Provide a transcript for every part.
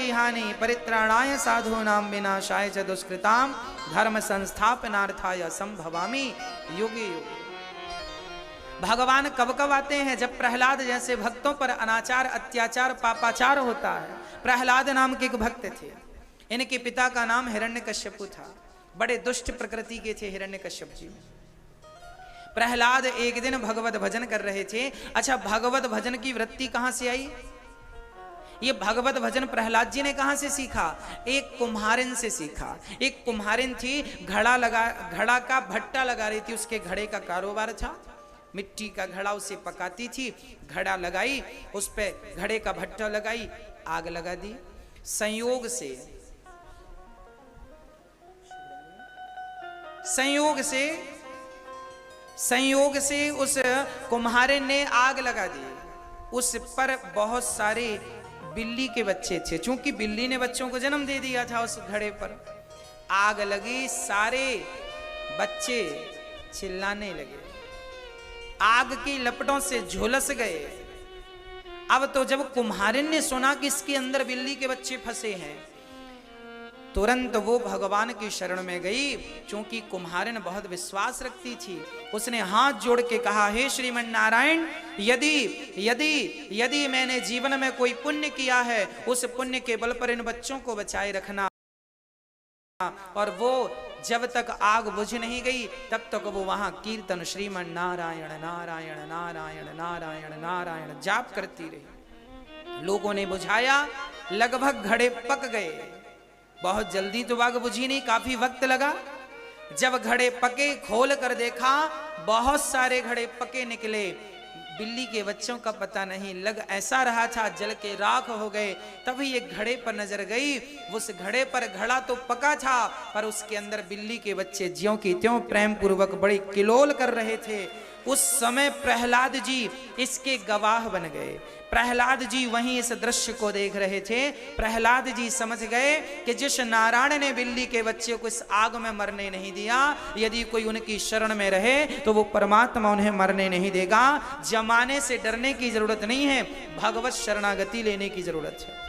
परिहानि परित्राणाय साधूनां विनाशाय च दुष्कृतां धर्म संस्थापनार्थाय संभवामि युगे युगे। भगवान कब कब आते हैं? जब प्रहलाद जैसे भक्तों पर अनाचार, अत्याचार, पापाचार होता है। प्रहलाद नाम के एक भक्त थे। इनके पिता का नाम हिरण्यकश्यप था। बड़े दुष्ट प्रकृति के थे हिरण्यकश्यप जी। प्रहलाद एक दिन भगवत भजन कर रहे थे। अच्छा, भगवत भजन की वृत्ति कहां से आई? ये भगवत भजन प्रहलाद जी ने कहां से सीखा? एक कुम्हारिन से सीखा। एक कुम्हारिन थी, घड़ा का भट्टा लगा रही थी। उसके घड़े का कारोबार था, मिट्टी का घड़ा उसे पकाती थी। घड़ा लगाई, उस पे घड़े का भट्टा लगाई, आग लगा दी। संयोग से उस कुम्हारिन ने आग लगा दी। उस पर बहुत सारे बिल्ली के बच्चे थे। चूंकि बिल्ली ने बच्चों को जन्म दे दिया था, उस घड़े पर आग लगी। सारे बच्चे चिल्लाने लगे, आग की लपटों से झुलस गए। अब तो जब कुम्हारिन ने सुना कि इसके अंदर बिल्ली के बच्चे फंसे हैं, तुरंत वो भगवान की शरण में गई। क्योंकि कुम्हारिन बहुत विश्वास रखती थी। उसने हाथ जोड़ के कहा, हे श्रीमन नारायण, यदि मैंने जीवन में कोई पुण्य किया है, उस पुण्य के बल पर इन बच्चों को बचाए रखना। और वो जब तक आग बुझ नहीं गई, तब तक वो वहां कीर्तन श्रीमन नारायण नारायण नारायण नारायण नारायण जाप करती रही। लोगों ने बुझाया, लगभग घड़े पक गए। बहुत जल्दी तो आग बुझी नहीं, काफी वक्त लगा। जब घड़े पके, खोल कर देखा, बहुत सारे घड़े पके निकले। बिल्ली के बच्चों का पता नहीं लग, ऐसा रहा था जल के राख हो गए। तभी एक घड़े पर नजर गई। उस घड़े पर, घड़ा तो पका था, पर उसके अंदर बिल्ली के बच्चे ज्यों की त्यों प्रेम पूर्वक बड़ी किलोल कर रहे थे। उस समय प्रहलाद जी इसके गवाह बन गए। प्रहलाद जी वहीं इस दृश्य को देख रहे थे। प्रहलाद जी समझ गए कि जिस नारायण ने बिल्ली के बच्चे को इस आग में मरने नहीं दिया, यदि कोई उनकी शरण में रहे तो वो परमात्मा उन्हें मरने नहीं देगा। जमाने से डरने की जरूरत नहीं है, भगवत शरणागति लेने की जरूरत है।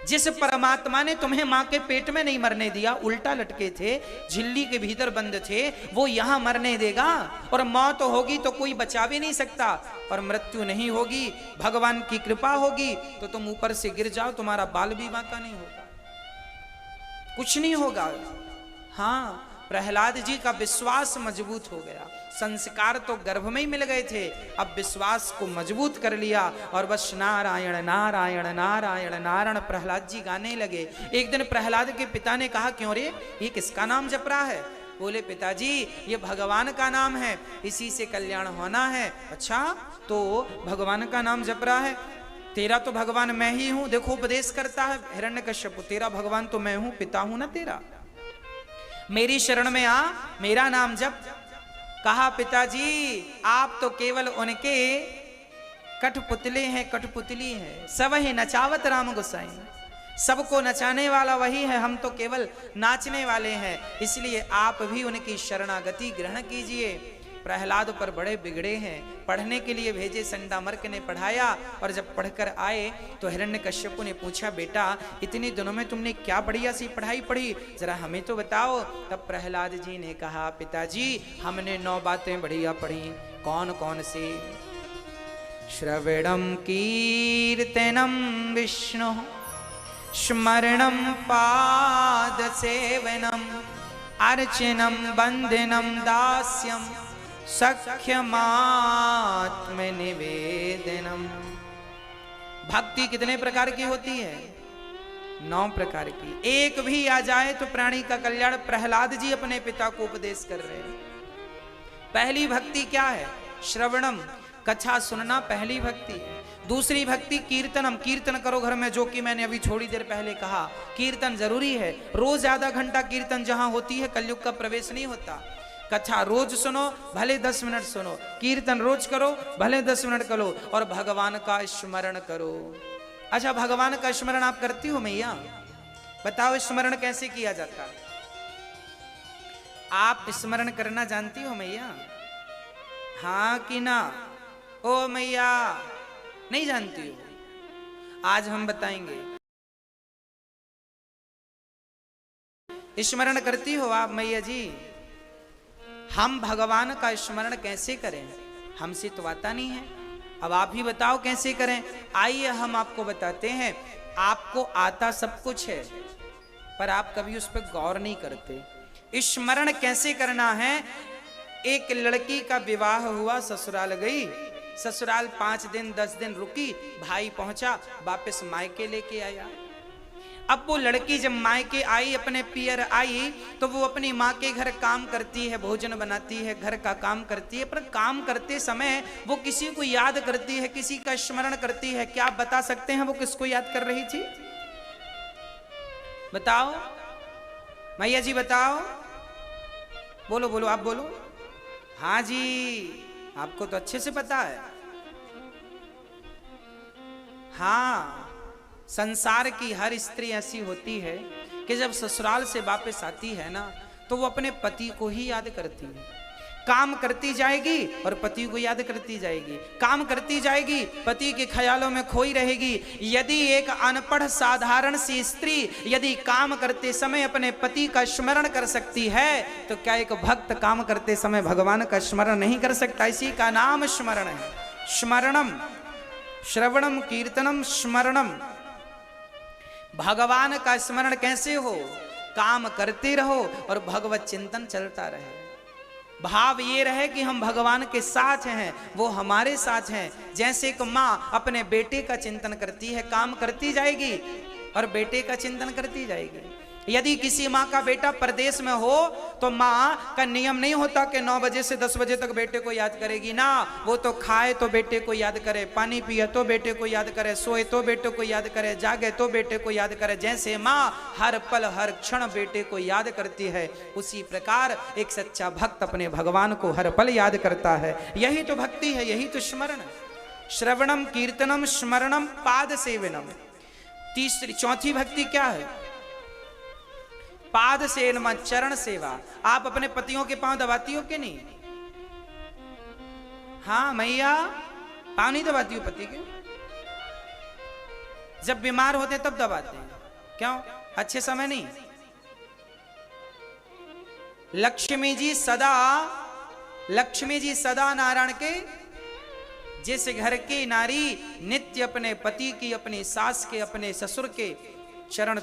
जिस परमात्मा ने तुम्हें मां के पेट में नहीं मरने दिया, उल्टा लटके थे, झिल्ली के भीतर बंद थे, वो यहां मरने देगा? और मौत होगी तो कोई बचा भी नहीं सकता, और मृत्यु नहीं होगी, भगवान की कृपा होगी तो तुम ऊपर से गिर जाओ, तुम्हारा बाल भी बांका नहीं होगा, कुछ नहीं होगा। हाँ, प्रहलाद जी का विश्वास मजबूत हो गया। संस्कार तो गर्भ में ही मिल गए थे, अब विश्वास को मजबूत कर लिया और बस नारायण नारायण नारायण नारायण प्रहलाद जी गाने लगे। एक दिन प्रहलाद के पिता ने कहा, क्यों रे, ये किसका नाम जप रहा है? बोले, पिताजी ये भगवान का नाम है, इसी से कल्याण होना है। अच्छा, तो भगवान का नाम जप रहा है? तेरा तो भगवान मैं ही हूं। देखो उपदेश करता है हिरण्यकश्यप, तेरा भगवान तो मैं हूं, पिता हूं ना तेरा, मेरी शरण में आ, मेरा नाम जप। कहा, पिताजी आप तो केवल उनके कठपुतले हैं, कठपुतली हैं, सब ही नचावत राम गोसाई, सबको नचाने वाला वही है, हम तो केवल नाचने वाले हैं, इसलिए आप भी उनकी शरणागति ग्रहण कीजिए। प्रहलाद पर बड़े बिगड़े हैं, पढ़ने के लिए भेजे, संडामर्क ने पढ़ाया, और जब पढ़कर आए तो हिरण्यकश्यप ने पूछा, बेटा इतने दिनों में तुमने क्या बढ़िया सी पढ़ाई पढ़ी, जरा हमें तो बताओ। तब प्रहलाद जी ने कहा, पिताजी हमने 9 बातें बढ़िया पढ़ी। कौन कौन सी? श्रवणम कीर्तनम विष्णु, स्मरणम पाद सेवनम, अर्चनम बंदनम दास्यम, सख्यमात्म निवेदनम। भक्ति कितने प्रकार की होती है? 9 प्रकार की। एक भी आ जाए तो प्राणी का कल्याण। प्रहलाद जी अपने पिता को उपदेश कर रहे हैं। पहली भक्ति क्या है? श्रवणम, कथा सुनना पहली भक्ति है। दूसरी भक्ति कीर्तनम, कीर्तन करो घर में, जो कि मैंने अभी थोड़ी देर पहले कहा, कीर्तन जरूरी है। रोज आधा घंटा कीर्तन जहां होती है, कलयुग का प्रवेश नहीं होता। कथा रोज सुनो, भले 10 मिनट सुनो, कीर्तन रोज करो, भले 10 मिनट करो, और भगवान का स्मरण करो। अच्छा, भगवान का स्मरण आप करती हो मैया? बताओ स्मरण कैसे किया जाता है? आप स्मरण करना जानती हो मैया? हाँ कि ना? ओ मैया नहीं जानती हो? आज हम बताएंगे। स्मरण करती हो आप मैया जी? हम भगवान का स्मरण कैसे करें? हमसे तो आता नहीं है। अब आप ही बताओ कैसे करें। आइए हम आपको बताते हैं। आपको आता सब कुछ है, पर आप कभी उस पर गौर नहीं करते। स्मरण कैसे करना है? एक लड़की का विवाह हुआ, ससुराल गई, ससुराल 5 दिन 10 दिन रुकी, भाई पहुंचा, वापस मायके लेके आया। अब वो लड़की जब मायके आई, अपने पियर आई, तो वो अपनी माँ के घर काम करती है, भोजन बनाती है, घर का काम करती है, पर काम करते समय वो किसी को याद करती है, किसी का स्मरण करती है। क्या आप बता सकते हैं वो किसको याद कर रही थी? बताओ मैया जी, बताओ। बोलो बोलो, आप बोलो। हाँ जी, आपको तो अच्छे से पता है। हाँ, संसार की हर स्त्री ऐसी होती है कि जब ससुराल से वापस आती है ना, तो वो अपने पति को ही याद करती है। काम करती जाएगी और पति को याद करती जाएगी, काम करती जाएगी, पति के ख्यालों में खोई रहेगी। यदि एक अनपढ़ साधारण सी स्त्री यदि काम करते समय अपने पति का स्मरण कर सकती है, तो क्या एक भक्त काम करते समय भगवान का स्मरण नहीं कर सकता? इसी का नाम स्मरण है। स्मरणम, श्रवणम, कीर्तनम, स्मरणम। भगवान का स्मरण कैसे हो? काम करते रहो और भगवत चिंतन चलता रहे। भाव ये रहे कि हम भगवान के साथ हैं, वो हमारे साथ हैं। जैसे एक माँ अपने बेटे का चिंतन करती है, काम करती जाएगी और बेटे का चिंतन करती जाएगी। यदि किसी माँ का बेटा परदेश में हो, तो माँ का नियम नहीं होता कि 9 बजे से 10 बजे तक बेटे को याद करेगी ना। वो तो खाए तो बेटे को याद करे, पानी पिए तो बेटे को याद करे, सोए तो बेटे को याद करे, जागे तो बेटे को याद करे। जैसे माँ हर पल हर क्षण बेटे को याद करती है, उसी प्रकार एक सच्चा भक्त अपने भगवान को हर पल याद करता है। यही तो भक्ति है, यही तो स्मरण है। श्रवणम, कीर्तनम, स्मरणम, पाद सेवनम। चौथी भक्ति क्या है? पाद सेवन, चरण सेवा। आप अपने पतियों के पांव दबाती हो कि नहीं? हाँ मैया, पांव नहीं दबाती हो पति के? जब बीमार होते तब दबाते हैं, क्यों? अच्छे समय नहीं? लक्ष्मी जी सदा नारायण के, जिस घर की नारी नित्य अपने पति की, अपनी सास के, अपने ससुर के चरण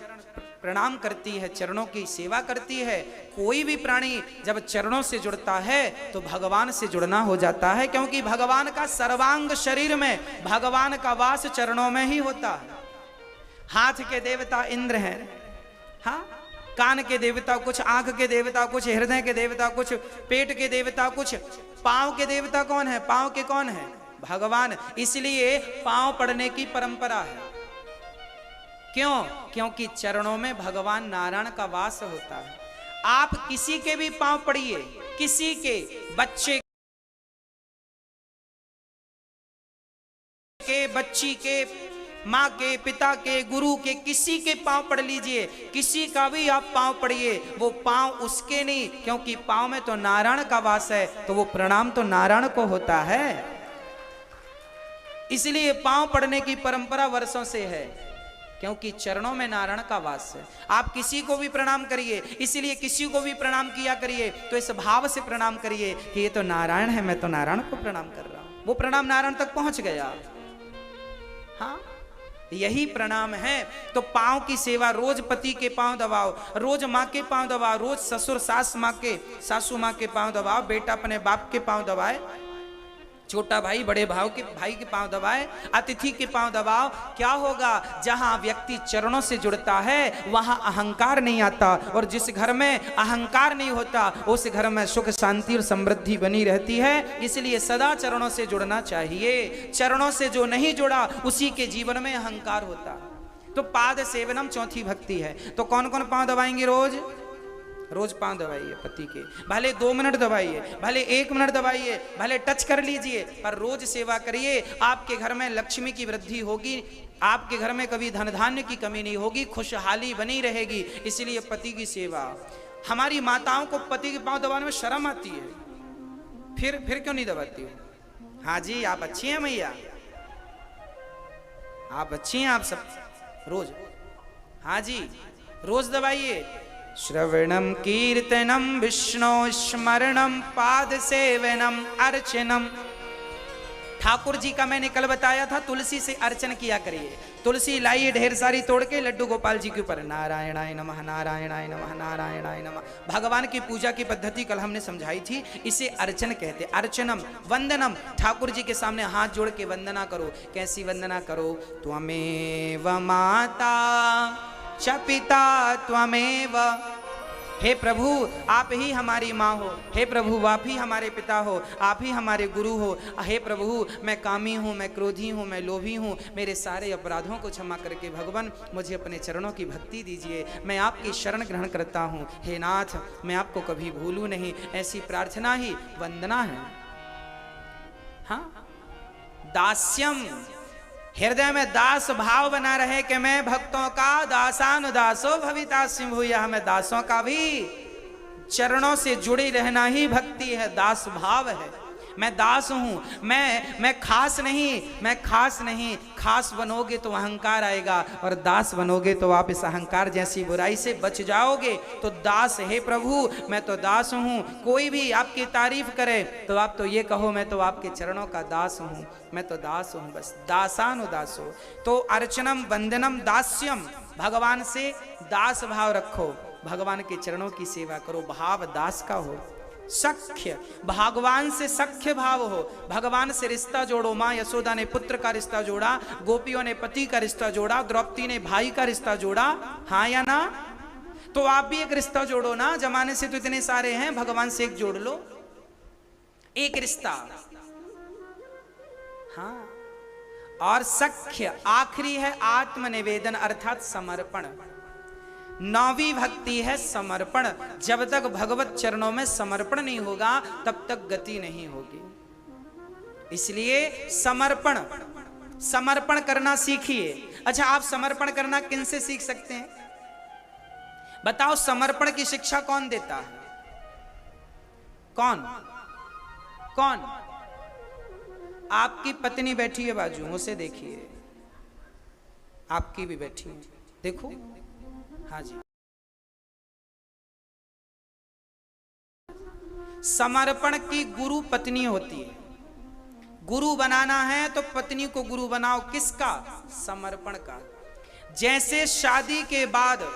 प्रणाम करती है, चरणों की सेवा करती है। कोई भी प्राणी जब चरणों से जुड़ता है तो भगवान से जुड़ना हो जाता है, क्योंकि भगवान का सर्वांग शरीर में भगवान का वास चरणों में ही होता है। हाथ के देवता इंद्र हैं, हाँ, कान के देवता कुछ, आंख के देवता कुछ, हृदय के देवता कुछ, पेट के देवता कुछ, पांव के देवता कौन है? पांव के कौन है? भगवान। इसलिए पांव पड़ने की परंपरा है। क्यों? क्योंकि चरणों में भगवान नारायण का वास होता है। आप किसी के भी पांव पड़िए, किसी के, बच्चे के, बच्ची के, माँ के, पिता के, गुरु के, किसी के पांव पड़ लीजिए, किसी का भी आप पांव पड़िए, वो पांव उसके नहीं, क्योंकि पांव में तो नारायण का वास है, तो वो प्रणाम तो नारायण को होता है। इसलिए पांव पड़ने की परंपरा वर्षों से है, क्योंकि चरणों में नारायण का वास है। आप किसी को भी प्रणाम करिए, इसलिए किसी को भी प्रणाम किया करिए तो इस भाव से प्रणाम करिए कि ये तो नारायण है, मैं तो नारायण को प्रणाम कर रहा हूं। वो प्रणाम नारायण तक पहुंच गया। हाँ, यही प्रणाम है। तो पांव की सेवा, रोज पति के पांव दबाओ, रोज माँ के पांव दबाओ, रोज ससुर सासू माँ के पांव दबाओ, बेटा अपने बाप के पांव दबाए, छोटा भाई बड़े भाई के पांव दबाए, अतिथि के पांव दबाओ। क्या होगा? जहां व्यक्ति चरणों से जुड़ता है वहां अहंकार नहीं आता, और जिस घर में अहंकार नहीं होता उस घर में सुख शांति और समृद्धि बनी रहती है। इसलिए सदा चरणों से जुड़ना चाहिए। चरणों से जो नहीं जुड़ा उसी के जीवन में अहंकार होता। तो पाद सेवनम चौथी भक्ति है। तो कौन कौन पांव दबाएंगे? रोज पांव दबाइए पति के, भले 2 मिनट दबाइए, भले 1 मिनट दबाइए, भले टच कर लीजिए, पर रोज सेवा करिए। आपके घर में लक्ष्मी की वृद्धि होगी, आपके घर में कभी धन धान्य की कमी नहीं होगी, खुशहाली बनी रहेगी। इसलिए पति की सेवा। हमारी माताओं को पति के पांव दबाने में शर्म आती है, फिर क्यों नहीं दबाती हो? हाँ जी, आप अच्छी हैं मैया, आप अच्छी हैं, आप सब रोज, हाँ जी रोज दबाइए। श्रवणम कीर्तनम विष्णु स्मरणम पाद सेवनम अर्चनम। ठाकुर जी का मैंने कल बताया था, तुलसी से अर्चन किया करिए। तुलसी लाइए ढेर सारी तोड़ के लड्डू गोपाल जी के ऊपर नारायणाय नमः नारायणाय नमः नारायणाय नमः। भगवान की पूजा की पद्धति कल हमने समझाई थी, इसे अर्चन कहते। अर्चनम वंदनम, ठाकुर जी के सामने हाथ जोड़ के वंदना करो। कैसी वंदना करो? त्वमेव माता च पिता त्वमेव। हे प्रभु आप ही हमारी माँ हो, हे प्रभु आप ही हमारे पिता हो, आप ही हमारे गुरु हो। हे प्रभु मैं कामी हूँ, मैं क्रोधी हूँ, मैं लोभी हूँ, मेरे सारे अपराधों को क्षमा करके भगवान मुझे अपने चरणों की भक्ति दीजिए। मैं आपकी शरण ग्रहण करता हूँ। हे नाथ मैं आपको कभी भूलूं नहीं। ऐसी प्रार्थना ही वंदना है। हाँ, दास्यम, हृदय में दास भाव बना रहे कि मैं भक्तों का दासानुदासो भवितास्मि भूयः। मैं दासों का भी चरणों से जुड़े रहना ही भक्ति है, दास भाव है। मैं दास हूं, मैं खास नहीं, मैं खास नहीं। खास बनोगे तो अहंकार आएगा, और दास बनोगे तो आप इस अहंकार जैसी बुराई से बच जाओगे। तो दास, हे प्रभु मैं तो दास हूं। कोई भी आपकी तारीफ करे तो आप तो ये कहो मैं तो आपके चरणों का दास हूं, मैं तो दास हूं, बस दासानुदासो। तो अर्चनम वंदनम दास्यम, भगवान से दास भाव रखो, भगवान के चरणों की सेवा करो, भाव दास का हो। सख्य, भगवान से सख्य भाव हो, भगवान से रिश्ता जोड़ो। माँ यशोदा ने पुत्र का रिश्ता जोड़ा, गोपियों ने पति का रिश्ता जोड़ा, द्रौपदी ने भाई का रिश्ता जोड़ा। हाँ या ना? तो आप भी एक रिश्ता जोड़ो ना। जमाने से तो इतने सारे हैं, भगवान से एक जोड़ लो, एक रिश्ता। हाँ, और सख्य आखिरी है आत्मनिवेदन अर्थात समर्पण। नौवीं भक्ति है समर्पण। जब तक भगवत चरणों में समर्पण नहीं होगा तब तक गति नहीं होगी। इसलिए समर्पण, समर्पण करना सीखिए। अच्छा, आप समर्पण करना किन से सीख सकते हैं? बताओ, समर्पण की शिक्षा कौन देता है? कौन कौन? आपकी पत्नी बैठी है बाजू, उसे देखिए, आपकी भी बैठी है, देखो। हाँ जी, समर्पण की गुरु पत्नी होती है। गुरु बनाना है तो पत्नी को गुरु बनाओ। किसका? समर्पण का। जैसे शादी के बाद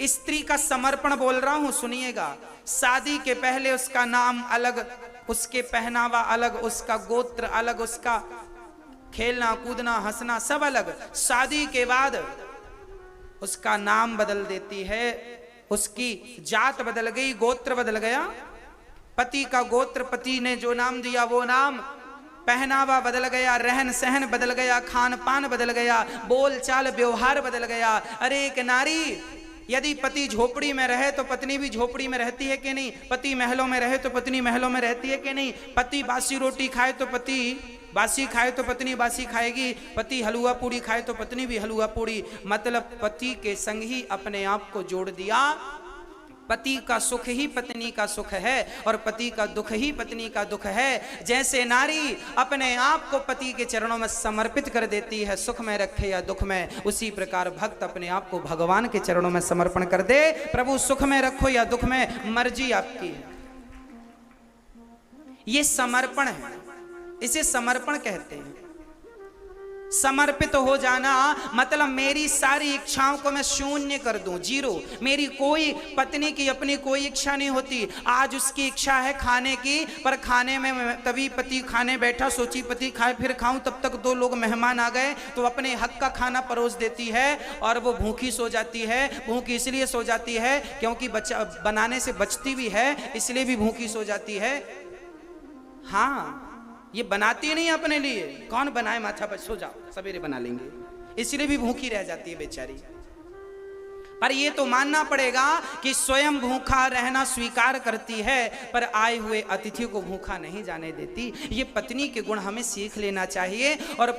स्त्री का समर्पण बोल रहा हूं, सुनिएगा। शादी के पहले उसका नाम अलग, उसके पहनावा अलग, उसका गोत्र अलग, उसका खेलना कूदना हंसना सब अलग। शादी के बाद उसका नाम बदल देती है, उसकी जात बदल गई, गोत्र बदल गया। पति का गोत्र, पति ने जो नाम दिया वो नाम, पहनावा बदल गया, रहन सहन बदल गया, खान पान बदल गया, बोल चाल व्यवहार बदल गया। अरे एक नारी, यदि पति झोपड़ी में रहे तो पत्नी भी झोपड़ी में रहती है कि नहीं? पति महलों में रहे तो पत्नी महलों में रहती है कि नहीं? पति बासी रोटी खाए तो पति बासी खाए तो पत्नी बासी खाएगी, पति हलवा पूड़ी खाए तो पत्नी भी हलवा पूड़ी। मतलब पति के संग ही अपने आप को जोड़ दिया। पति का सुख ही पत्नी का सुख है और पति का दुख ही पत्नी का दुख है। जैसे नारी अपने आप को पति के चरणों में समर्पित कर देती है, सुख में रखे या दुख में, उसी प्रकार भक्त अपने आप को भगवान के चरणों में समर्पण कर दे। प्रभु सुख में रखो या दुख में, मर्जी आपकी है। ये समर्पण है, इसे समर्पण कहते हैं। समर्पित हो जाना मतलब मेरी सारी इच्छाओं को मैं शून्य कर दूं, जीरो। मेरी कोई पत्नी की अपनी कोई इच्छा नहीं होती। आज उसकी इच्छा है खाने की, पर खाने में तभी पति खाने बैठा, सोची पति खाए फिर खाऊं, तब तक दो लोग मेहमान आ गए तो अपने हक का खाना परोस देती है और वो भूखी सो जाती है। भूखी इसलिए सो जाती है क्योंकि बच्चा बनाने से बचती भी है, इसलिए भी भूखी सो जाती है। हाँ, ये बनाती नहीं अपने लिए, कौन बनाए, माथा पर सो जाओ सवेरे बना लेंगे, इसलिए भी भूखी रह जाती है बेचारी। पर ये तो मानना पड़ेगा कि स्वयं भूखा रहना स्वीकार करती है, पर आए हुए अतिथि को भूखा नहीं जाने देती। ये पत्नी के गुण हमें सीख लेना चाहिए। और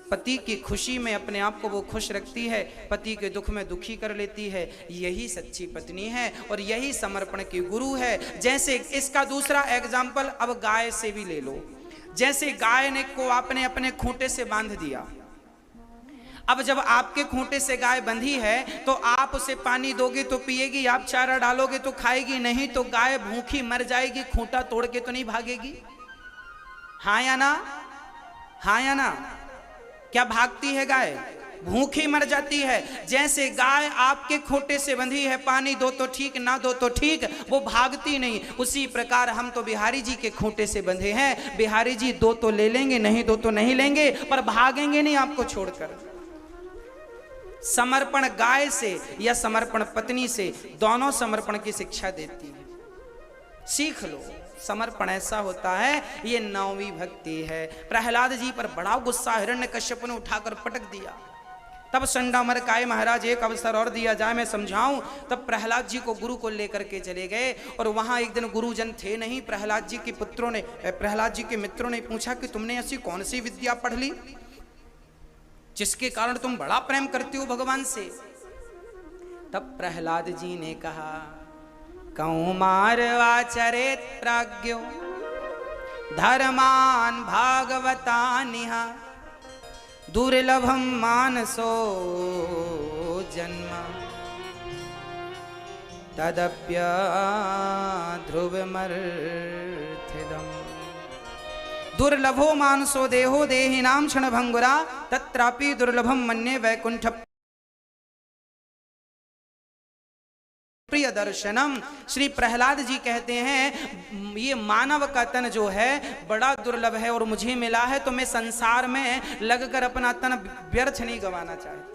पति की खुशी में अपने आप को वो खुश रखती है, पति के दुख में दुखी कर लेती है। यही सच्ची पत्नी है और यही समर्पण की गुरु है। जैसे इसका दूसरा एग्जाम्पल अब गाय से भी ले लो। जैसे गाय ने को आपने अपने खूंटे से बांध दिया, अब जब आपके खूंटे से गाय बंधी है तो आप उसे पानी दोगे तो पिएगी, आप चारा डालोगे तो खाएगी, नहीं तो गाय भूखी मर जाएगी, खूंटा तोड़ के तो नहीं भागेगी। हाँ या ना? हाँ या ना? क्या भागती है गाय? भूखी मर जाती है। जैसे गाय आपके खूंटे से बंधी है, पानी दो तो ठीक, ना दो तो ठीक, वो भागती नहीं, उसी प्रकार हम तो बिहारी जी के खूंटे से बंधे हैं। बिहारी जी दो तो ले लेंगे, नहीं दो तो नहीं लेंगे, पर भागेंगे नहीं आपको छोड़कर। समर्पण गाय से या समर्पण पत्नी से, दोनों समर्पण की शिक्षा देती है। सीख लो, समर्पण ऐसा होता है, ये 9वीं भक्ति है। प्रहलाद जी पर बड़ा गुस्सा हिरण्यकश्यप ने उठाकर पटक दिया। तब संडामरकाय महाराज एक अवसर और दिया जाए मैं समझाऊं। तब प्रहलाद जी को गुरु को लेकर के चले गए और वहां एक दिन गुरुजन थे नहीं। प्रहलाद जी के पुत्रों ने, प्रहलाद जी के मित्रों ने पूछा कि तुमने ऐसी कौन सी विद्या पढ़ ली जिसके कारण तुम बड़ा प्रेम करते हो भगवान से। तब प्रहलाद जी ने कहा, कौमार आचरेत प्राज्ञो धर्मान भागवतानिहा दुर्लभम मानसो जन्म तदप्य ध्रुवमर्थिदम्। दुर्लभो मानसो देहो देहिनाम क्षण भंगुरा तत्रापि दुर्लभम मन्ये वैकुंठ प्रिय दर्शनम। श्री प्रहलाद जी कहते हैं ये मानव का तन जो है बड़ा दुर्लभ है और मुझे मिला है, तो मैं संसार में लगकर अपना तन व्यर्थ नहीं गंवाना चाहता।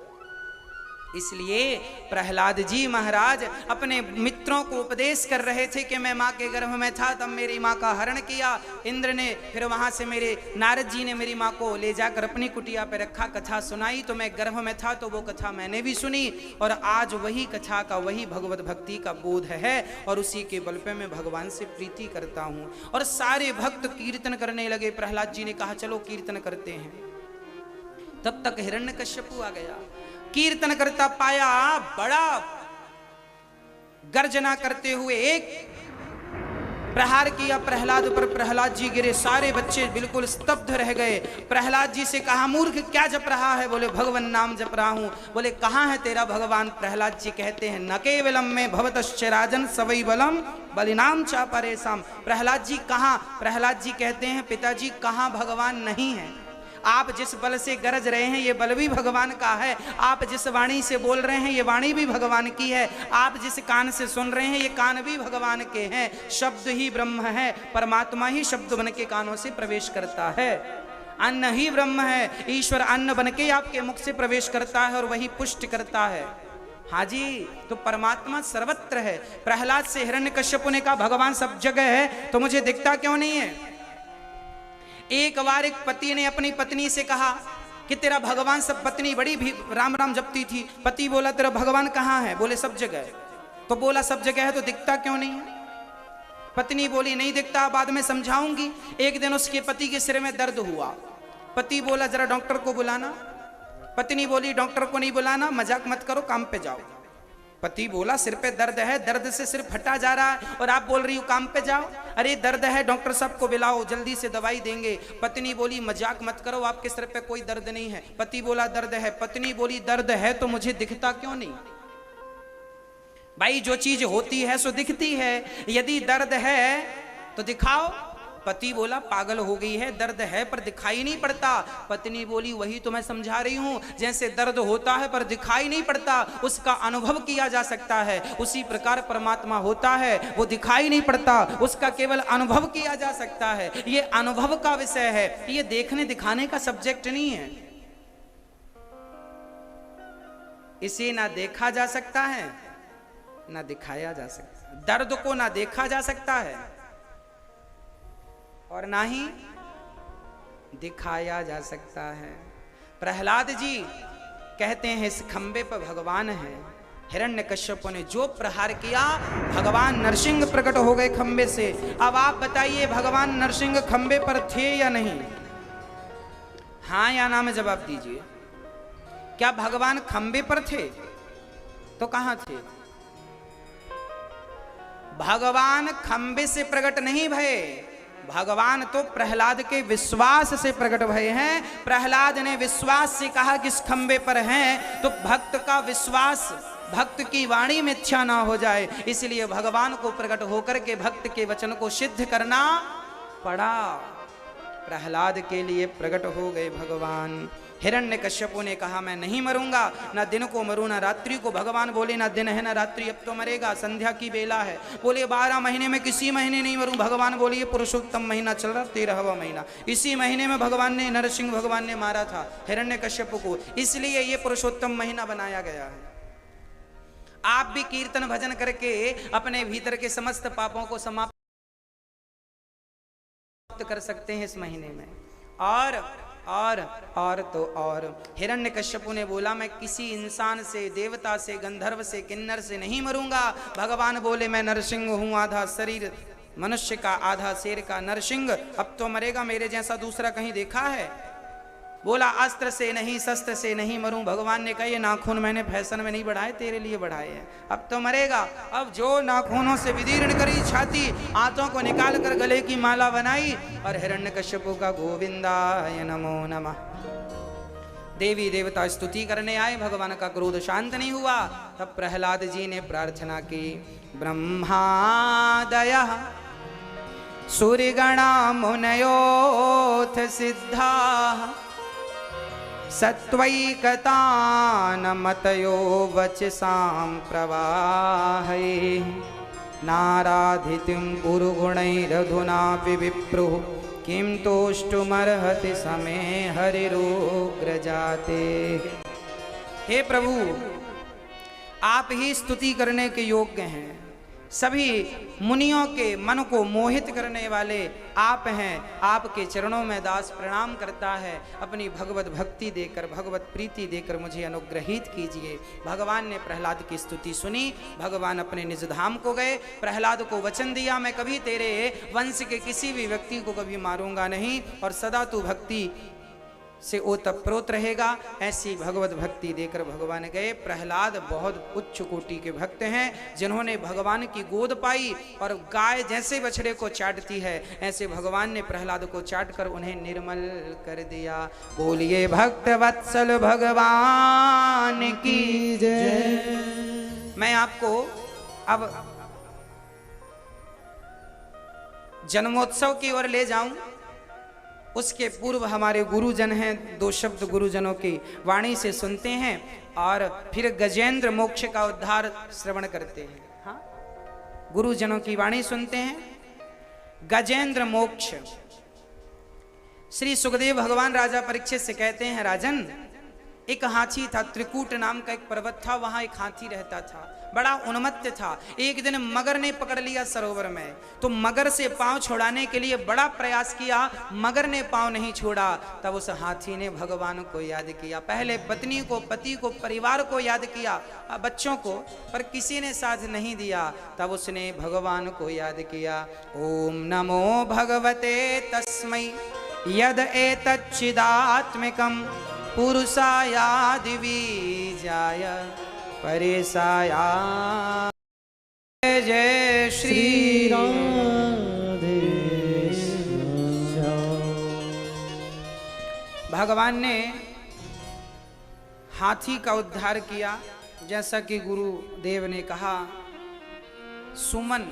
इसलिए प्रहलाद जी महाराज अपने मित्रों को उपदेश कर रहे थे कि मैं माँ के गर्भ में था तब मेरी माँ का हरण किया इंद्र ने, फिर वहां से मेरे नारद जी ने मेरी माँ को ले जाकर अपनी कुटिया पे रखा, कथा सुनाई, तो मैं गर्भ में था तो वो कथा मैंने भी सुनी और आज वही कथा का वही भगवत भक्ति का बोध है और उसी के बल पे मैं भगवान से प्रीति करता हूँ। और सारे भक्त कीर्तन करने लगे। प्रहलाद जी ने कहा चलो कीर्तन करते हैं। तब तक हिरण्यकश्यपु आ गया, कीर्तन करता पाया, बड़ा गर्जना करते हुए एक प्रहार किया प्रहलाद पर। प्रहलाद जी गिरे, सारे बच्चे बिल्कुल स्तब्ध रह गए। प्रहलाद जी से कहा, मूर्ख क्या जप रहा है? बोले भगवान नाम जप रहा हूं। बोले कहां है तेरा भगवान? प्रहलाद जी कहते हैं, न केवलम में भवतश्च राजन सवै बलम बलिनाम चा परेशाम। प्रहलाद जी कहां? प्रहलाद जी कहते हैं, पिताजी कहां भगवान नहीं है। आप जिस बल से गरज रहे हैं ये बल भी भगवान का है, आप जिस वाणी से बोल रहे हैं ये वाणी भी भगवान की है, आप जिस कान से सुन रहे हैं ये कान भी भगवान के हैं। शब्द ही ब्रह्म है, परमात्मा ही शब्द बन के कानों से प्रवेश करता है। अन्न ही ब्रह्म है, ईश्वर अन्न बन के आपके मुख से प्रवेश करता है और वही पुष्ट करता है। हाँ जी, तो परमात्मा सर्वत्र है। प्रहलाद से हिरण्यकश्यपु ने कहा, भगवान सब जगह है तो मुझे दिखता क्यों नहीं है? एक बार एक पति ने अपनी पत्नी से कहा कि तेरा भगवान सब, पत्नी बड़ी भी राम राम जपती थी। पति बोला तेरा भगवान कहाँ है? बोले सब जगह है। तो बोला सब जगह है तो दिखता क्यों नहीं है? पत्नी बोली नहीं दिखता, बाद में समझाऊंगी। एक दिन उसके पति के सिर में दर्द हुआ। पति बोला जरा डॉक्टर को बुलाना। पत्नी बोली डॉक्टर को नहीं बुलाना, मजाक मत करो, काम पे जाओ। पति बोला सिर पे दर्द है, दर्द से सिर फटा जा रहा है और आप बोल रही हो काम पे जाओ। अरे दर्द है, डॉक्टर साहब को बुलाओ, जल्दी से दवाई देंगे। पत्नी बोली मजाक मत करो, आपके सिर पे कोई दर्द नहीं है। पति बोला दर्द है। पत्नी बोली दर्द है तो मुझे दिखता क्यों नहीं? भाई जो चीज होती है सो दिखती है, यदि दर्द है तो दिखाओ। पति बोला पागल हो गई है, दर्द है पर दिखाई नहीं पड़ता। पत्नी बोली वही तो मैं समझा रही हूं, जैसे दर्द होता है पर दिखाई नहीं पड़ता, उसका अनुभव किया जा सकता है, उसी प्रकार परमात्मा होता है, वो दिखाई नहीं पड़ता, उसका केवल अनुभव किया जा सकता है। ये अनुभव का विषय है, ये देखने दिखाने का सब्जेक्ट नहीं है। इसे ना देखा जा सकता है ना दिखाया जा सकता। दर्द को ना देखा जा सकता है और ना ही दिखाया जा सकता है। प्रहलाद जी कहते हैं इस खंबे पर भगवान है। हिरण्यकश्यप ने जो प्रहार किया, भगवान नरसिंह प्रकट हो गए खंबे से। अब आप बताइए भगवान नरसिंह खंबे पर थे या नहीं? हाँ या ना में जवाब दीजिए। क्या भगवान खंबे पर थे? तो कहां थे? भगवान खंबे से प्रकट नहीं भये, भगवान तो प्रहलाद के विश्वास से प्रकट भय हैं। प्रहलाद ने विश्वास से कहा कि इस खंबे पर हैं, तो भक्त का विश्वास, भक्त की वाणी मिथ्या ना हो जाए, इसलिए भगवान को प्रकट होकर के भक्त के वचन को सिद्ध करना पड़ा। प्रहलाद के लिए प्रकट हो गए भगवान। हिरण्यकश्यपु ने कहा मैं नहीं मरूंगा, ना दिन को मरूं ना रात्रि को। भगवान बोले ना दिन है ना रात्रि, अब तो मरेगा, संध्या की बेला है। बोले 12 महीने में किसी महीने नहीं मरूं। भगवान बोले ये पुरुषोत्तम महीना चल रहा, 13वां महीना, इसी महीने में भगवान ने, नरसिंह भगवान ने मारा था हिरण्यकश्यपु को, इसलिए ये पुरुषोत्तम महीना बनाया गया है। आप भी कीर्तन भजन करके अपने भीतर के समस्त पापों को समाप्त कर सकते हैं इस महीने में। और हिरण्यकश्यपु ने बोला मैं किसी इंसान से, देवता से, गंधर्व से, किन्नर से नहीं मरूंगा। भगवान बोले मैं नरसिंह हूं, आधा शरीर मनुष्य का आधा शेर का। नरसिंह अब तो मरेगा, मेरे जैसा दूसरा कहीं देखा है? बोला अस्त्र से नहीं, शस्त्र से नहीं मरूं। भगवान ने कहा ये नाखून मैंने फैशन में नहीं बढ़ाए, तेरे लिए बढ़ाए हैं, अब तो मरेगा। अब जो नाखूनों से विदीर्ण करी छाती, हाथों को निकाल कर गले की माला बनाई, और हिरण्यकश्यपु का गोविंदाय नमो नमः। देवी देवता स्तुति करने आए, भगवान का क्रोध शांत नहीं हुआ। तब प्रहलाद जी ने प्रार्थना की, ब्रह्मादयः सूर्यगणा मुनयोऽथ सिद्धाः सत्वैकतानमतयो वचसां प्रवाहै नाराधितिं गुरुगुणैरधुनापि विप्रुः किं तोष्टुमर्हति समे हरिरुग्रजाते। हे प्रभु, आप ही स्तुति करने के योग्य हैं। सभी मुनियों के मन को मोहित करने वाले आप हैं। आपके चरणों में दास प्रणाम करता है। अपनी भगवत भक्ति देकर, भगवत प्रीति देकर मुझे अनुग्रहित कीजिए। भगवान ने प्रहलाद की स्तुति सुनी। भगवान अपने निज धाम को गए। प्रहलाद को वचन दिया मैं कभी तेरे वंश के किसी भी व्यक्ति को कभी मारूंगा नहीं, और सदा तू भक्ति से ओतप्रोत रहेगा। ऐसी भगवत भक्ति देकर भगवान गए। प्रहलाद बहुत उच्च कोटि के भक्त हैं, जिन्होंने भगवान की गोद पाई, और गाय जैसे बछड़े को चाटती है, ऐसे भगवान ने प्रहलाद को चाट कर उन्हें निर्मल कर दिया। बोलिए भक्त वत्सल भगवान की जय। मैं आपको अब जन्मोत्सव की ओर ले जाऊं। उसके पूर्व हमारे गुरुजन हैं, 2 शब्द गुरुजनों की वाणी से सुनते हैं, और फिर गजेंद्र मोक्ष का उद्धार श्रवण करते हैं। हाँ, गुरुजनों की वाणी सुनते हैं। गजेंद्र मोक्ष। श्री सुखदेव भगवान राजा परीक्षित से कहते हैं, राजन, एक हाथी था, त्रिकूट नाम का एक पर्वत था, वहां एक हाथी रहता था, बड़ा उन्मत्त था। एक दिन मगर ने पकड़ लिया सरोवर में, तो मगर से पांव छुड़ाने के लिए बड़ा प्रयास किया, मगर ने पांव नहीं छोड़ा। तब उस हाथी ने भगवान को याद किया। पहले पत्नी को, पति को, परिवार को याद किया, बच्चों को, पर किसी ने साथ नहीं दिया। तब उसने भगवान को याद किया। ओम नमो भगवते तस्मै यद एतच्चिदात्मिकं पुरुषायादि बीजाय परेशाया। जय श्री राधे। भगवान ने हाथी का उद्धार किया, जैसा कि गुरुदेव ने कहा। सुमन,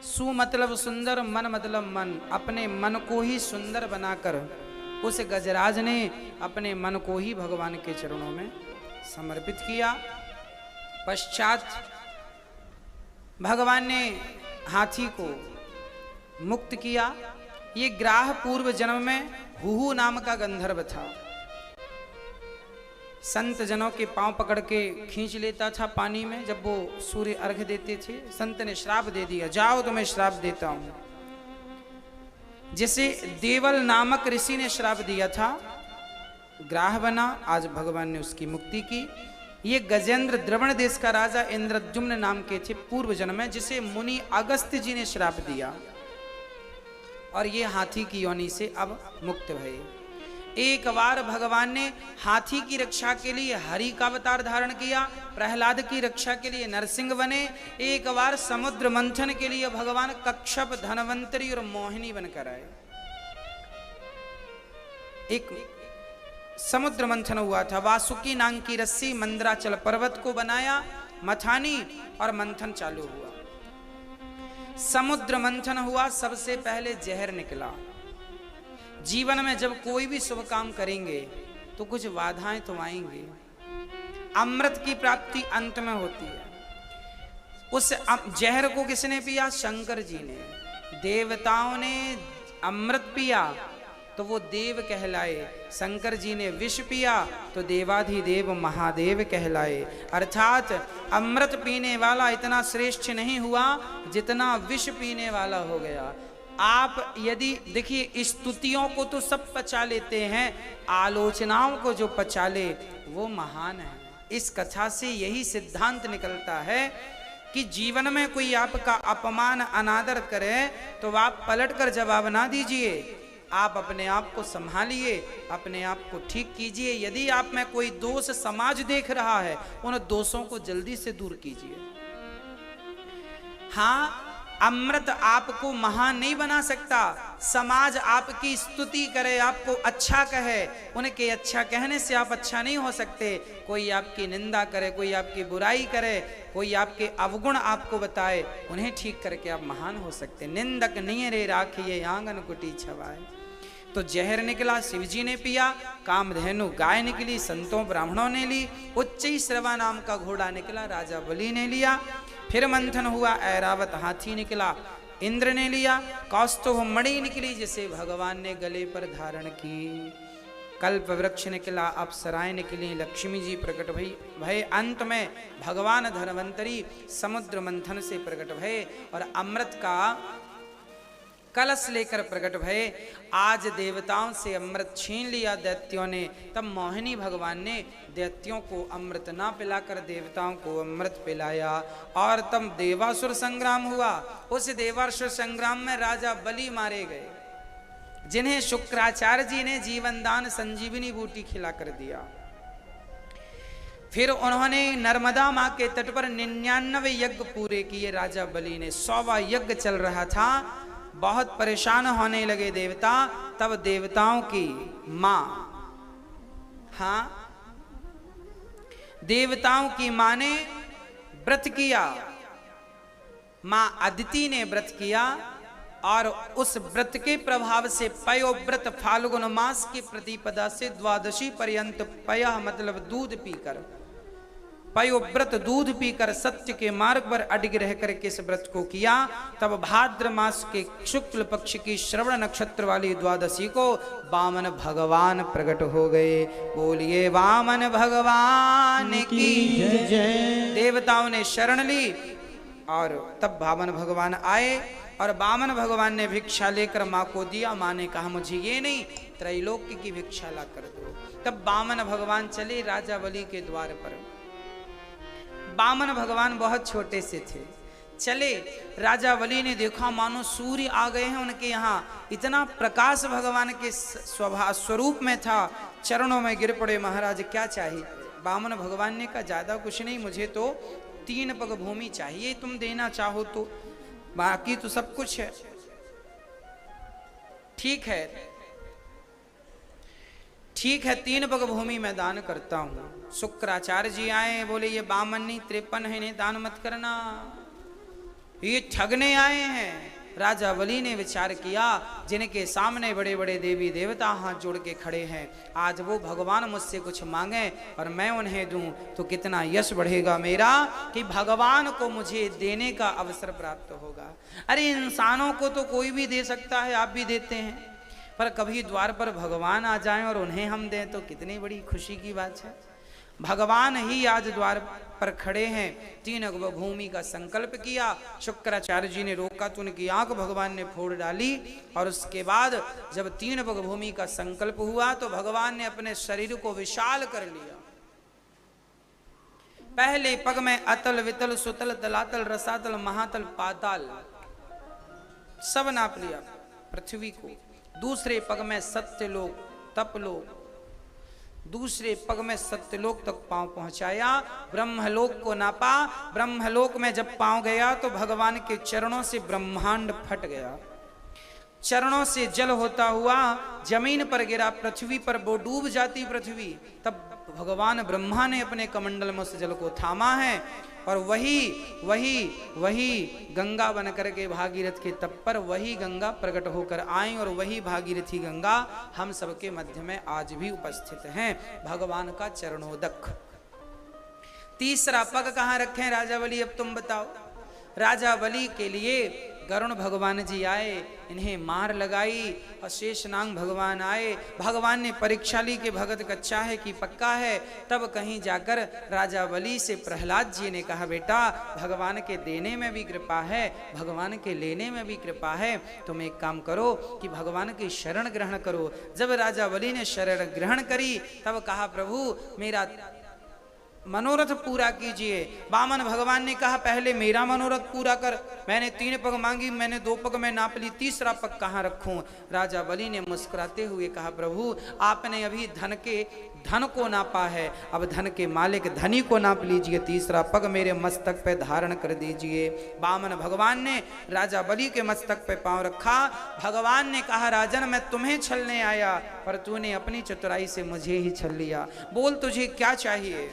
सु मतलब सुंदर, मन मतलब मन। अपने मन को ही सुंदर बनाकर उस गजराज ने अपने मन को ही भगवान के चरणों में समर्पित किया। पश्चात भगवान ने हाथी को मुक्त किया। ये ग्राह पूर्व जन्म में हुहु नाम का गंधर्व था। संत जनों के पांव पकड़ के खींच लेता था पानी में, जब वो सूर्य अर्घ देते थे। संत ने श्राप दे दिया, जाओ तुम्हें श्राप देता हूं। जिसे देवल नामक ऋषि ने श्राप दिया था, ग्राह बना। आज भगवान ने उसकी मुक्ति की। ये गजेंद्र द्रवण देश का राजा इंद्रद्युम्न नाम के थे पूर्व जन्म में, जिसे मुनि अगस्त्य जी ने श्राप दिया, और ये हाथी की योनि से अब मुक्त भये। एक बार भगवान ने हाथी की रक्षा के लिए हरि का अवतार धारण किया, प्रहलाद की रक्षा के लिए नरसिंह बने। एक बार समुद्र मंथन के लिए भगवान कच्छप, धनवंतरी और मोहिनी बनकर आए। एक समुद्र मंथन हुआ था, वासुकी नाग की रस्सी मंदराचल पर्वत को बनाया, मथानी और मंथन चालू हुआ। समुद्र मंथन हुआ, सबसे पहले जहर निकला। जीवन में जब कोई भी शुभ काम करेंगे तो कुछ बाधाएं तो आएंगी। अमृत की प्राप्ति अंत में होती है। उस जहर को किसने पिया? शंकर जी ने। देवताओं ने अमृत पिया तो वो देव कहलाए, शंकर जी ने विष पिया तो देवाधिदेव महादेव कहलाए। अर्थात अमृत पीने वाला इतना श्रेष्ठ नहीं हुआ जितना विष पीने वाला हो गया। आप यदि देखिए, स्तुतियों को तो सब पचा लेते हैं, आलोचनाओं को जो पचा ले वो महान है। इस कथा से यही सिद्धांत निकलता है कि जीवन में कोई आपका अपमान अनादर करे तो आप पलटकर जवाब ना दीजिए, आप अपने आप को संभालिए, अपने आप को ठीक कीजिए। यदि आप में कोई दोष समाज देख रहा है, उन दोषों को जल्दी से दूर कीजिए। हाँ, अमृत आपको महान नहीं बना सकता। समाज आपकी स्तुति करे, आपको अच्छा कहे, उनके अच्छा कहने से आप अच्छा नहीं हो सकते। कोई आपकी निंदा करे, कोई आपकी बुराई करे, कोई आपके अवगुण आपको बताए, उन्हें ठीक करके आप महान हो सकते। निंदक नियरे राखिए आंगन कुटी छवाए। तो जहर निकला, शिवजी ने पिया। कामधेनु गाय निकली, संतों ब्राह्मणों ने ली। उच्चई श्रवा नाम का घोड़ा निकला, राजा बलि ने लिया। फिर मंथन हुआ, ऐरावत हाथी निकला, इंद्र ने लिया। कौस्तुभ मणि निकली, जिसे भगवान ने गले पर धारण की। कल्प वृक्ष निकला, अप्सराएं निकली, लक्ष्मी जी प्रकट भय। अंत में भगवान धनवंतरी समुद्र मंथन से प्रकट भये और अमृत का कलश लेकर प्रकट भये। आज देवताओं से अमृत छीन लिया दैत्यों ने, तब मोहिनी भगवान ने दैत्यों को अमृत ना पिलाकर देवताओं को अमृत पिलाया और तब देवासुर संग्राम हुआ। उस देवासुर संग्राम में राजा बलि मारे गए, जिन्हें शुक्राचार्य जी ने जीवन दान संजीवनी बूटी खिला कर दिया। फिर उन्होंने नर्मदा माँ के तट पर 99 यज्ञ पूरे किए। राजा बलि ने 100वां यज्ञ चल रहा था, बहुत परेशान होने लगे देवता। तब देवताओं की मां, हाँ, देवताओं की मां ने व्रत किया। मां अदिति ने व्रत किया और उस व्रत के प्रभाव से पयोव्रत फाल्गुन मास की प्रतिपदा से द्वादशी पर्यंत, पय मतलब दूध पीकर, पयोव्रत दूध पीकर सत्य के मार्ग पर अडिग रहकर के इस व्रत को किया। तब भाद्र मास के शुक्ल पक्ष की श्रवण नक्षत्र वाली द्वादशी को वामन भगवान प्रकट हो गए। बोलिए वामन भगवान की जय। देवताओं ने शरण ली और तब वामन भगवान आए और वामन भगवान ने भिक्षा लेकर माँ को दिया। माँ ने कहा मुझे ये नहीं, त्रैलोक्य की भिक्षा ला कर दो। तब वामन भगवान चले राजा बलि के द्वार पर। वामन भगवान बहुत छोटे से थे, चले। राजा बलि ने देखा मानो सूर्य आ गए हैं उनके यहाँ, इतना प्रकाश भगवान के स्वरूप में था। चरणों में गिर पड़े, महाराज क्या चाहिए? वामन भगवान ने कहा ज्यादा कुछ नहीं, मुझे तो 3 पग भूमि चाहिए, तुम देना चाहो तो, बाकी तो सब कुछ है। ठीक है, ठीक है, 3 पग भूमि मैं दान करता हूं। शुक्राचार्य जी आए, बोले ये बामन नहीं 53 है, इन्हें दान मत करना, ये ठगने आए हैं। राजा बलि ने विचार किया, जिनके सामने बड़े बड़े देवी देवता हाथ जोड़ के खड़े हैं, आज वो भगवान मुझसे कुछ मांगे और मैं उन्हें दूं तो कितना यश बढ़ेगा मेरा, कि भगवान को मुझे देने का अवसर प्राप्त होगा। अरे इंसानों को तो कोई भी दे सकता है, आप भी देते हैं, पर कभी द्वार पर भगवान आ जाएं और उन्हें हम दें तो कितनी बड़ी खुशी की बात है। भगवान ही आज द्वार पर खड़े हैं। 3 अगव भूमि का संकल्प किया। शुक्राचार्य जी ने रोका तो उनकी आंख भगवान ने फोड़ डाली और उसके बाद जब 3 पग भूमि का संकल्प हुआ तो भगवान ने अपने शरीर को विशाल कर लिया। पहले पग में अतल वितल सुतल तलातल रसातल महातल पाताल सब नाप लिया पृथ्वी को। दूसरे पग में सत्यलोक तप लो, दूसरे पग में सत्यलोक तक पांव पहुंचाया, ब्रह्मलोक को नापा। ब्रह्मलोक में जब पांव गया तो भगवान के चरणों से ब्रह्मांड फट गया, चरणों से जल होता हुआ जमीन पर गिरा, पृथ्वी पर वो डूब जाती पृथ्वी। तब भगवान ब्रह्मा ने अपने कमंडल में उस जल को थामा है और वही गंगा बन करके भागीरथ के तप पर वही गंगा प्रकट होकर आई और वही भागीरथी गंगा हम सबके मध्य में आज भी उपस्थित हैं, भगवान का चरणोदक। तीसरा पग कहाँ रखें राजा बलि, अब तुम बताओ। राजा बलि के लिए गरुण भगवान जी आए, इन्हें मार लगाई और शेषनाग भगवान आए। भगवान ने परीक्षा ली कि भगत कच्चा है कि पक्का है। तब कहीं जाकर राजा बलि से प्रहलाद जी ने कहा, बेटा भगवान के देने में भी कृपा है, भगवान के लेने में भी कृपा है, तुम एक काम करो कि भगवान की शरण ग्रहण करो। जब राजा बलि ने शरण ग्रहण करी तब कहा, प्रभु मेरा मनोरथ पूरा कीजिए। वामन भगवान ने कहा, पहले मेरा मनोरथ पूरा कर, मैंने 3 पग मांगी, मैंने 2 पग में नाप ली, तीसरा पग कहाँ रखूं। राजा बलि ने मुस्कुराते हुए कहा, प्रभु आपने अभी धन को नापा है, अब धन के मालिक धनी को नाप लीजिए, तीसरा पग मेरे मस्तक पे धारण कर दीजिए। वामन भगवान ने राजा बलि के मस्तक पे पांव रखा। भगवान ने कहा, राजन मैं तुम्हें छलने आया पर तूने अपनी चतुराई से मुझे ही छल लिया, बोल तुझे क्या चाहिए।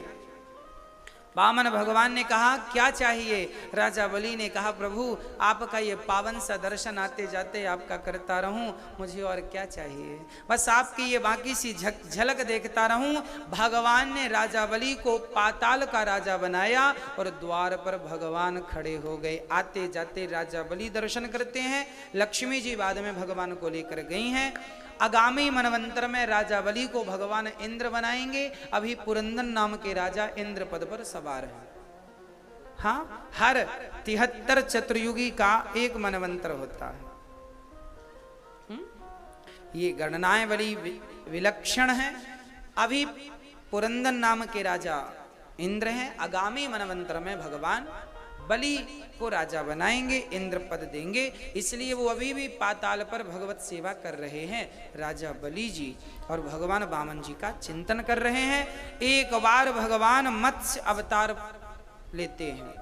वामन भगवान ने कहा, क्या चाहिए। राजा बलि ने कहा, प्रभु आपका ये पावन सा दर्शन आते जाते आपका करता रहूं, मुझे और क्या चाहिए, बस आपकी ये बाकी सी झलक देखता रहूं। भगवान ने राजा बलि को पाताल का राजा बनाया और द्वार पर भगवान खड़े हो गए। आते जाते राजा बलि दर्शन करते हैं। लक्ष्मी जी बाद में भगवान को लेकर गई हैं। आगामी मनवंतर में राजा बलि को भगवान इंद्र बनाएंगे। अभी पुरंदन नाम के राजा इंद्र पद पर सवार हैं। हाँ, हर 73 चतुर्युगी का एक मनवंतर होता है। ये गणनाएं बड़ी विलक्षण हैं। अभी पुरंदन नाम के राजा इंद्र हैं, आगामी मनवंतर में भगवान बलि को राजा बनाएंगे, इंद्र पद देंगे, इसलिए वो अभी भी पाताल पर भगवत सेवा कर रहे हैं राजा बलि जी, और भगवान वामन जी का चिंतन कर रहे हैं। एक बार भगवान मत्स्य अवतार लेते हैं,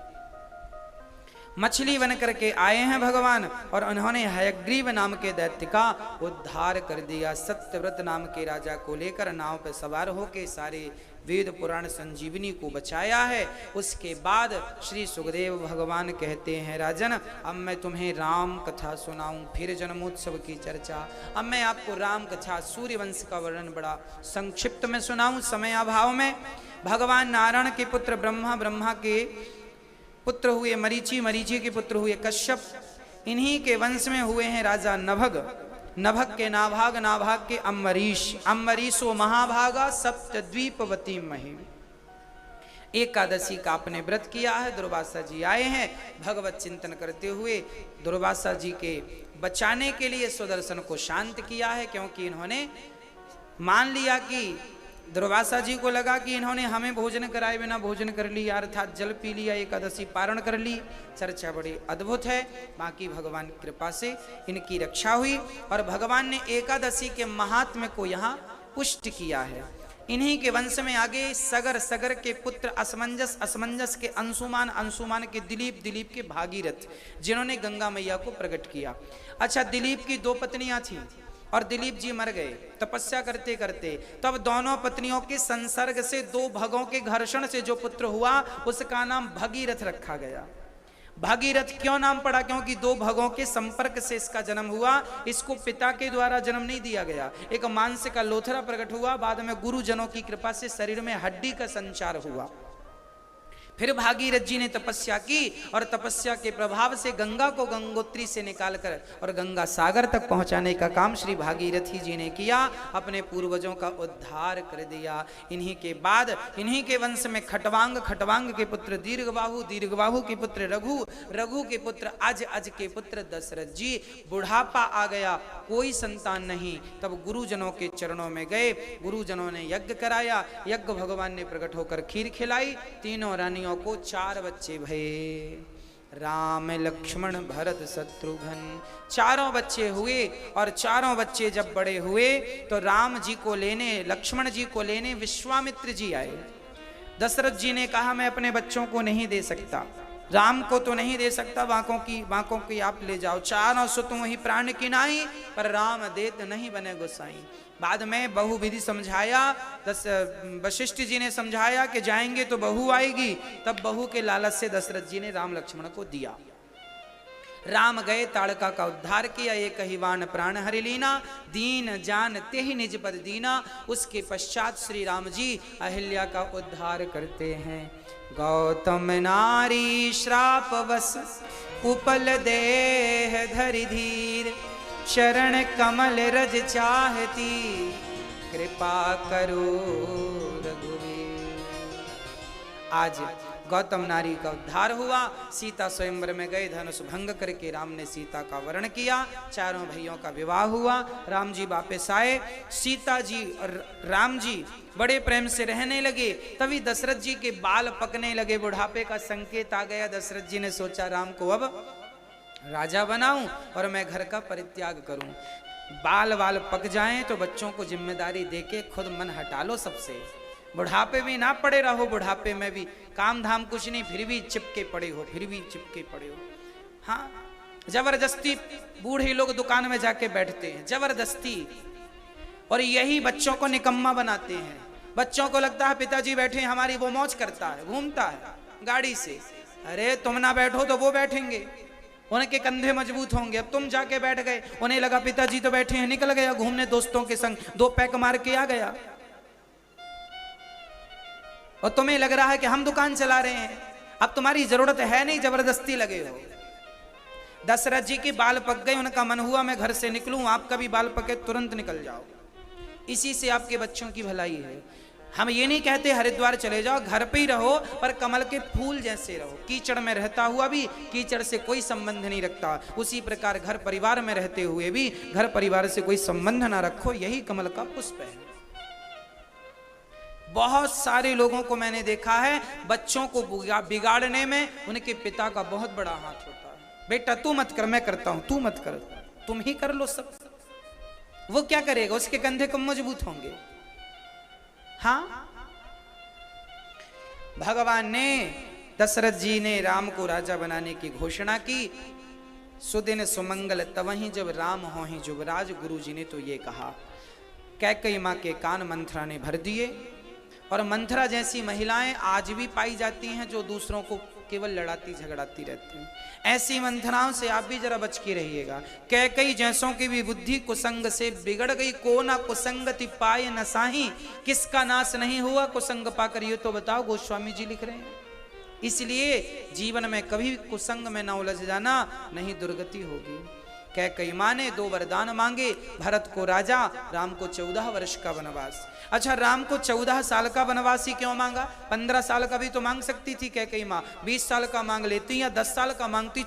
मछली बन करके आए हैं भगवान, और उन्होंने हयग्रीव नाम के दैत्य का उद्धार कर दिया। सत्यव्रत नाम के राजा को लेकर नाव पर सवार होके सारे वेद पुराण संजीवनी को बचाया है। उसके बाद श्री सुखदेव भगवान कहते हैं, राजन अब मैं तुम्हें राम कथा सुनाऊं, फिर जन्मोत्सव की चर्चा। अब मैं आपको राम कथा सूर्यवंश का वर्णन बड़ा संक्षिप्त में सुनाऊं समय अभाव में। भगवान नारायण के पुत्र ब्रह्मा, ब्रह्मा के पुत्र हुए मरीचि, मरीचि के पुत्र हुए कश्यप, इन्हीं के वंश में हुए हैं राजा नभग, नभग के नाभाग, नाभाग के अम्बरीश, अम्बरीशो महाभागा सप्तद्वीपवती महिम। एकादशी का आपने व्रत किया है। दुर्वासा जी आए हैं भगवत चिंतन करते हुए। दुर्वासा जी के बचाने के लिए सुदर्शन को शांत किया है, क्योंकि इन्होंने मान लिया कि दुर्वासा जी को लगा कि इन्होंने हमें भोजन कराए बिना भोजन कर लिया, अर्थात जल पी लिया, एकादशी पारण कर ली। चर्चा बड़ी अद्भुत है। बाकी भगवान की कृपा से इनकी रक्षा हुई और भगवान ने एकादशी के महात्म्य को यहाँ पुष्ट किया है। इन्हीं के वंश में आगे सगर, सगर के पुत्र असमंजस, असमंजस के अंशुमान, अंशुमान के दिलीप, दिलीप के भागीरथ, जिन्होंने गंगा मैया को प्रकट किया। अच्छा, दिलीप की 2 पत्नियां थीं और दिलीप जी मर गए तपस्या करते करते। तब दोनों पत्नियों के संसर्ग से 2 भगों के घर्षण से जो पुत्र हुआ उसका नाम भगीरथ रखा गया। भागीरथ क्यों नाम पड़ा? क्योंकि 2 भगों के संपर्क से इसका जन्म हुआ। इसको पिता के द्वारा जन्म नहीं दिया गया, एक मांस का लोथरा प्रकट हुआ, बाद में गुरुजनों की कृपा से शरीर में हड्डी का संचार हुआ। फिर भागीरथ जी ने तपस्या की और तपस्या के प्रभाव से गंगा को गंगोत्री से निकालकर और गंगा सागर तक पहुंचाने का काम श्री भागीरथी जी ने किया, अपने पूर्वजों का उद्धार कर दिया। इन्हीं के बाद इन्हीं के वंश में खटवांग, खटवांग के पुत्र दीर्घबाहु, दीर्घबाहु के पुत्र रघु, रघु के पुत्र अज, अज के पुत्र दशरथ जी। बुढ़ापा आ गया, कोई संतान नहीं, तब गुरुजनों के चरणों में गए, गुरुजनों ने यज्ञ कराया, यज्ञ भगवान ने प्रकट होकर खीर खिलाई, तीनों रानियों को 4 बच्चे भये। राम लक्ष्मण भरत शत्रुघ्न। चारों बच्चे हुए और चारों बच्चे जब बड़े हुए तो राम जी को लेने, लक्ष्मण जी को लेने विश्वामित्र जी आए। दशरथ जी ने कहा मैं अपने बच्चों को नहीं दे सकता, राम को तो नहीं दे सकता, बांकों की आप ले जाओ। चारों सुतों ही प्राण की नाई, पर राम देत नहीं बने गोसाई। बाद में बहुविधि समझाया, वशिष्ठ जी ने समझाया कि जाएंगे तो बहू आएगी, तब बहू के लालच से दशरथ जी ने राम लक्ष्मण को दिया। राम गए ताड़का का उद्धार किया, एक ही वाण प्राण हरि लीना, दीन जान ते ही निज पद दीना। उसके पश्चात श्री राम जी अहिल्या का उद्धार करते हैं। गौतम नारी श्राप वस उपल देह धरि धीर, शरण कमल रज चाहती, कृपा करो रघुवीर। आज गौतम नारी का उद्धार हुआ, सीता स्वयंवर में गए, धनुष भंग करके राम ने सीता का वरण किया, चारों भाइयों का विवाह हुआ, राम जी वापस आए, सीता जी और राम जी बड़े प्रेम से रहने लगे। तभी दशरथ जी के बाल पकने लगे, बुढ़ापे का संकेत आ गया। दशरथ जी ने सोचा राम को अब राजा बनाऊं और मैं घर का परित्याग करूं। बाल वाल पक जाएं तो बच्चों को जिम्मेदारी देके खुद मन हटा लो सबसे। बुढ़ापे में ना पड़े रहो, बुढ़ापे में भी काम धाम कुछ नहीं, फिर भी चिपके पड़े हो, फिर भी चिपके पड़े हो। हाँ, जबरदस्ती बूढ़े लोग दुकान में जाके बैठते हैं, जबरदस्ती, और यही बच्चों को निकम्मा बनाते हैं। बच्चों को लगता है पिताजी बैठे हमारी, वो मौज करता है, घूमता है गाड़ी से। अरे तुम ना बैठो तो वो बैठेंगे, उनके कंधे मजबूत होंगे। अब तुम जाके बैठ गए, उन्हें लगा पिताजी तो बैठे हैं, निकल गया घूमने दोस्तों के संग, 2 पैक मार के आ गया। और तुम्हें लग रहा है कि हम दुकान चला रहे हैं, अब तुम्हारी जरूरत है नहीं, जबरदस्ती लगे हो। दशरथ जी के बाल पक गए, उनका मन हुआ मैं घर से निकलूं, आपका भी बाल पके तुरंत निकल जाओ। इसी से आपके बच्चों की भलाई है। हम ये नहीं कहते हरिद्वार चले जाओ, घर पे ही रहो, पर कमल के फूल जैसे रहो। कीचड़ में रहता हुआ भी कीचड़ से कोई संबंध नहीं रखता, उसी प्रकार घर परिवार में रहते हुए भी घर परिवार से कोई संबंध ना रखो, यही कमल का पुष्प है। बहुत सारे लोगों को मैंने देखा है, बच्चों को बिगाड़ने में उनके पिता का बहुत बड़ा हाथ होता है। बेटा तू मत कर, मैं करता हूं, तू मत कर, तुम ही कर लो सब। वो क्या करेगा, उसके कंधे कम मजबूत होंगे। हाँ, भगवान ने, दशरथ जी ने राम को राजा बनाने की घोषणा की। सुदिन सुमंगल तवहीं जब राम होहीं जुबराज, गुरु जी ने तो ये कहा। कैकेयी मां के कान मंथरा ने भर दिए। और मंथरा जैसी महिलाएं आज भी पाई जाती हैं जो दूसरों को केवल लड़ाती झगड़ाती रहती हैं। ऐसी मंथराओं से आप भी जरा बच के रहिएगा। कैकेयी जैसों की भी बुद्धि कुसंग से बिगड़ गई, को ना कुसंगति पाए न साही, किसका नाश नहीं हुआ कुसंग पाकर, ये तो बताओ, गोस्वामी जी लिख रहे हैं। इसलिए जीवन में कभी कुसंग में ना उलझ जाना, नहीं दुर्गति होगी। कैकेयी मां ने 2 वरदान मांगे, भरत को राजा, राम को 14 वर्ष का वनवास। अच्छा, राम को 14 साल का वनवास ही क्यों मांगा? 15 साल का भी तो मांग सकती थी कैकेयी मां, 20 साल का मांग लेती या 10 साल का मांगती,